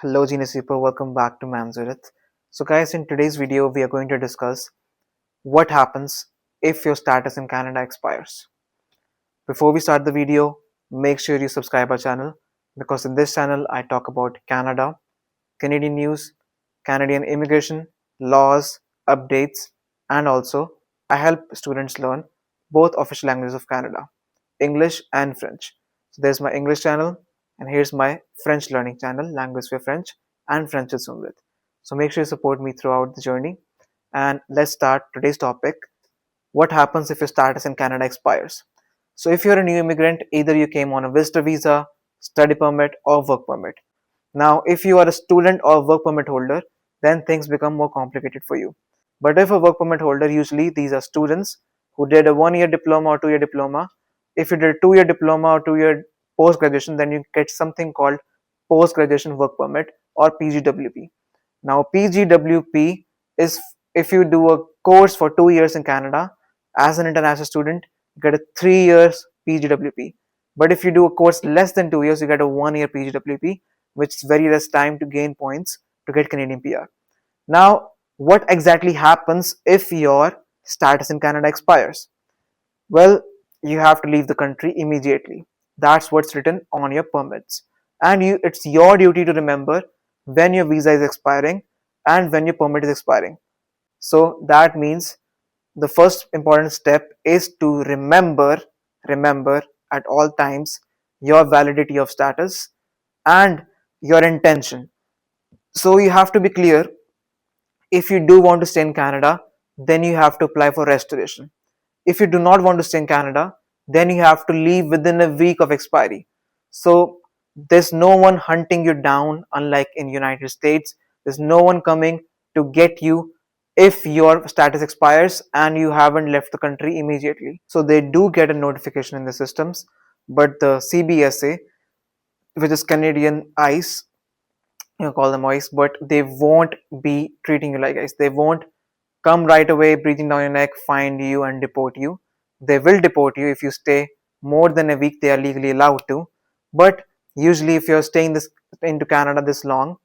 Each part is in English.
Hello Genius People, welcome back to Manzurit. So guys, in today's video we are going to discuss what happens if your status in Canada expires. Before we start the video, make sure you subscribe our channel because in this channel I talk about Canada, Canadian news, Canadian immigration, laws, updates, and also I help students learn both official languages of Canada, English and French. So there's my English channel and here's my French learning channel, Language for French and French with Sumrit. So make sure you support me throughout the journey and let's start today's topic. What happens if your status in Canada expires? So if you're a new immigrant, either you came on a visitor visa, study permit or work permit. Now, if you are a student or work permit holder, then things become more complicated for you. But if a work permit holder, usually these are students who did a 1 year diploma or 2 year diploma. If you did a 2 year diploma or 2 year post graduation, then you get something called post graduation work permit or PGWP. Now, PGWP is if you do a course for 2 years in Canada as an international student, you get a 3 years PGWP. But if you do a course less than 2 years, you get a 1 year PGWP, which is very less time to gain points to get Canadian PR. Now, what exactly happens if your status in Canada expires? Well, you have to leave the country immediately. That's what's written on your permits. And it's your duty to remember when your visa is expiring and when your permit is expiring. So that means the first important step is to remember at all times your validity of status and your intention. So you have to be clear. If you do want to stay in Canada, then you have to apply for restoration. If you do not want to stay in Canada, then you have to leave within a week of expiry. So there's no one hunting you down, unlike in United States. There's no one coming to get you if your status expires and you haven't left the country immediately. So they do get a notification in the systems, but the CBSA, which is Canadian ICE, you call them ICE, but they won't be treating you like ICE. They won't come right away, breathing down your neck, find you and deport you. They will deport you if you stay more than a week. They are legally allowed to. But usually, if you're staying this into Canada this long,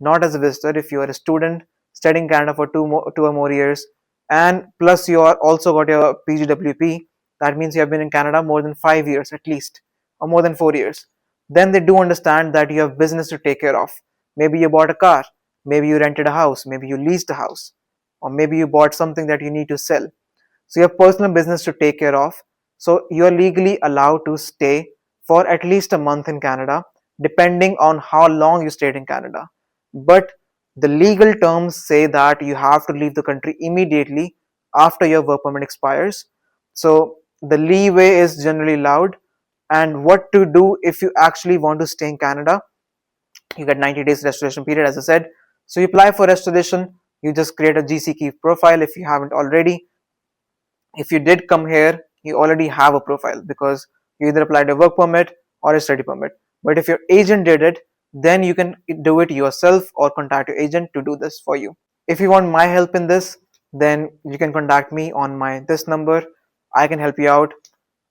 not as a visitor, if you are a student studying Canada for 2 or more years, and plus you are also got your PGWP, that means you have been in Canada more than 5 years at least, or more than 4 years. Then they do understand that you have business to take care of. Maybe you bought a car, maybe you rented a house, maybe you leased a house, or maybe you bought something that you need to sell. So you have personal business to take care of. So you're legally allowed to stay for at least a month in Canada, depending on how long you stayed in Canada. But the legal terms say that you have to leave the country immediately after your work permit expires. So the leeway is generally allowed. And what to do if you actually want to stay in Canada? You get 90 days restoration period, as I said. So you apply for restoration. You just create a GCKey profile if you haven't already. If you did come here, you already have a profile because you either applied a work permit or a study permit. But if your agent did it, then you can do it yourself or contact your agent to do this for you. If you want my help in this, then you can contact me on this number. I can help you out.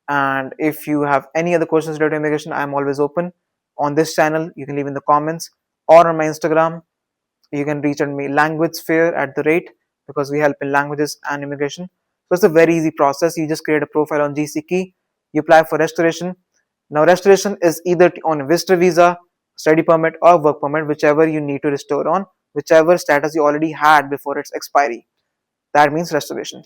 And if you have any other questions related to immigration, I'm always open. On this channel, you can leave in the comments or on my Instagram. You can reach on me languagesphere@, because we help in languages and immigration. So it's a very easy process. You just create a profile on GCKey, you apply for restoration. Now restoration is either on a visitor visa, study permit or work permit, whichever you need to restore on, whichever status you already had before its expiry. That means restoration.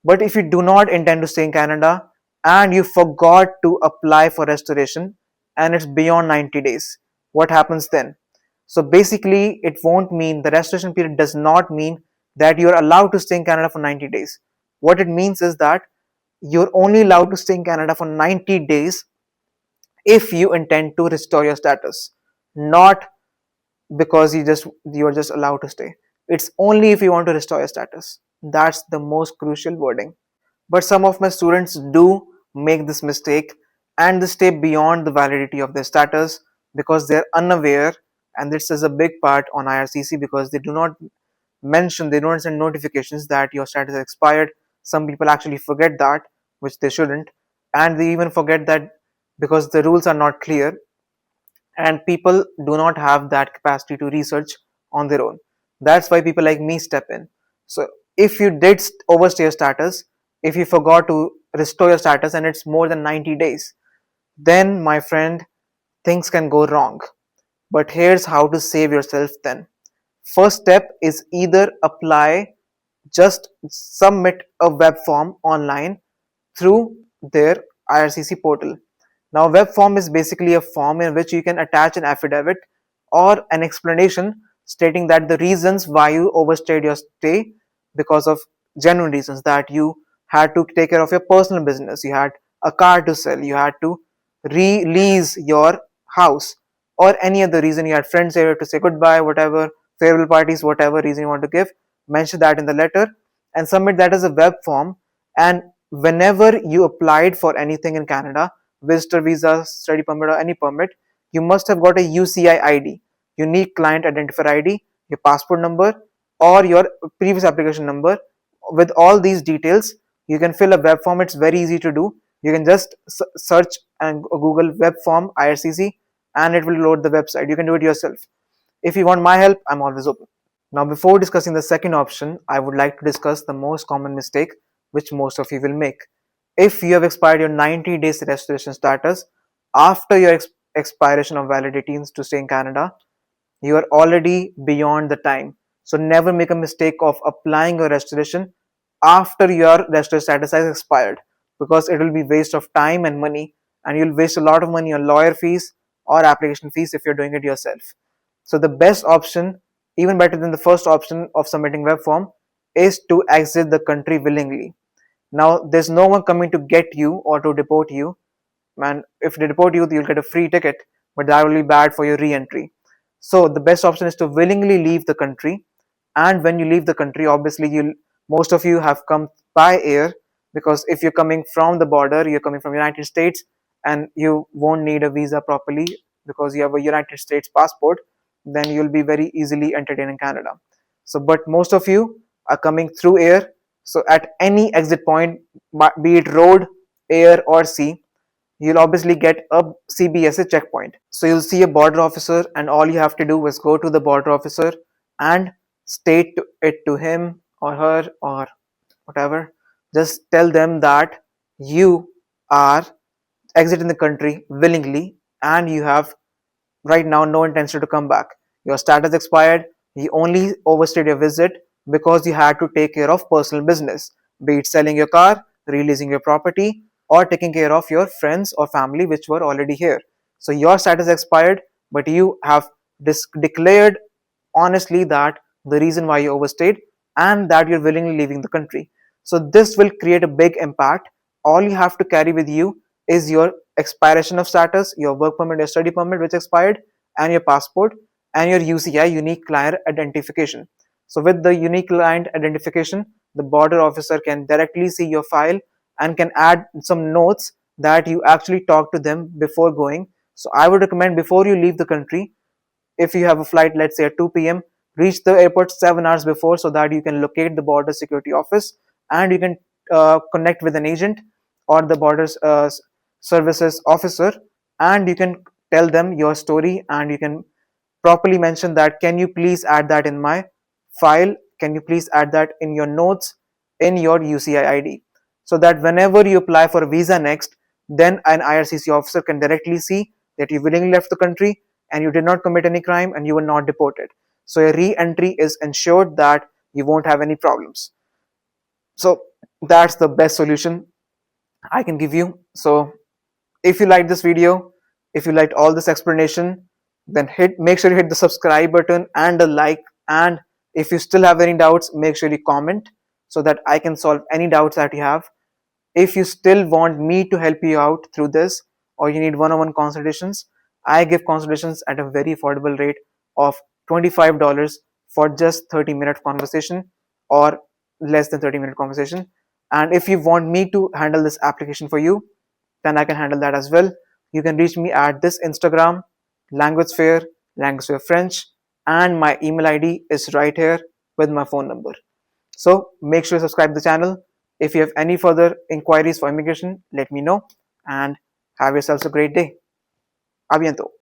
But if you do not intend to stay in Canada and you forgot to apply for restoration and it's beyond 90 days, what happens then? So basically, it won't mean the restoration period does not mean that you're allowed to stay in Canada for 90 days. What it means is that you're only allowed to stay in Canada for 90 days if you intend to restore your status, not because you're just allowed to stay. It's only if you want to restore your status. That's the most crucial wording. But some of my students do make this mistake and they stay beyond the validity of their status because they're unaware, and this is a big part on IRCC because they do not they don't send notifications that your status is expired. Some people actually forget that, which they shouldn't, and they even forget that because the rules are not clear. and people do not have that capacity to research on their own. That's why people like me step in. So if you did overstay your status, if you forgot to restore your status and it's more than 90 days, then my friend, things can go wrong. But here's how to save yourself then. First step is either apply, just submit a web form online through their IRCC portal. Now, web form is basically a form in which you can attach an affidavit or an explanation stating that the reasons why you overstayed your stay, because of genuine reasons, that you had to take care of your personal business, you had a car to sell, you had to release your house, or any other reason, you had friends here to say goodbye, whatever, farewell parties, whatever reason you want to give, mention that in the letter and submit that as a web form. And whenever you applied for anything in Canada, visitor visa, study permit, or any permit, you must have got a UCI ID, unique client identifier ID, your passport number, or your previous application number. With all these details, you can fill a web form. It's very easy to do. You can just search and Google web form IRCC and it will load the website. You can do it yourself. If you want my help, I'm always open. Now, before discussing the second option, I would like to discuss the most common mistake which most of you will make. If you have expired your 90 days restoration status after your expiration of validity to stay in Canada, you are already beyond the time. So never make a mistake of applying a restoration after your restoration status has expired, because it will be waste of time and money, and you'll waste a lot of money on lawyer fees or application fees if you're doing it yourself. So the best option, even better than the first option of submitting web form, is to exit the country willingly. Now, there's no one coming to get you or to deport you. And if they deport you, you'll get a free ticket, but that will be bad for your re-entry. So the best option is to willingly leave the country. And when you leave the country, obviously most of you have come by air, because if you're coming from the border, you're coming from United States, and you won't need a visa properly because you have a United States passport, then you'll be very easily entertained in Canada. So but most of you are coming through air. So at any exit point, be it road, air, or sea, you'll obviously get a CBSA checkpoint. So you'll see a border officer, and all you have to do is go to the border officer and state it to him or her or whatever. Just tell them that you are exiting the country willingly and you have right now no intention to come back. Your status expired. You only overstayed your visit because you had to take care of personal business, be it selling your car, releasing your property, or taking care of your friends or family which were already here. So your status expired, but you have declared honestly that the reason why you overstayed and that you're willingly leaving the country. So this will create a big impact. All you have to carry with you is your expiration of status, your work permit, your study permit which expired, and your passport, and your UCI, unique client identification. So with the unique client identification, the border officer can directly see your file and can add some notes that you actually talked to them before going. So I would recommend, before you leave the country, if you have a flight, let's say at 2 p.m., reach the airport 7 hours before so that you can locate the border security office and you can connect with an agent or the border services officer, and you can tell them your story, and you can properly mention that, can you please add that in my file, can you please add that in your notes in your UCI ID, so that whenever you apply for a visa next, then an IRCC officer can directly see that you willingly left the country and you did not commit any crime and you were not deported. So your re-entry is ensured that you won't have any problems. So that's the best solution I can give you. So if you liked this video, if you liked all this explanation, then make sure you hit the subscribe button and the like. And if you still have any doubts, make sure you comment so that I can solve any doubts that you have. If you still want me to help you out through this, or you need one-on-one consultations, I give consultations at a very affordable rate of $25 for just 30-minute conversation or less than 30-minute conversation. And if you want me to handle this application for you, then I can handle that as well. You can reach me at this Instagram, Language Fair French, and my email ID is right here with my phone number. So make sure to subscribe to the channel. If you have any further inquiries for immigration, let me know, and have yourselves a great day. A bientôt.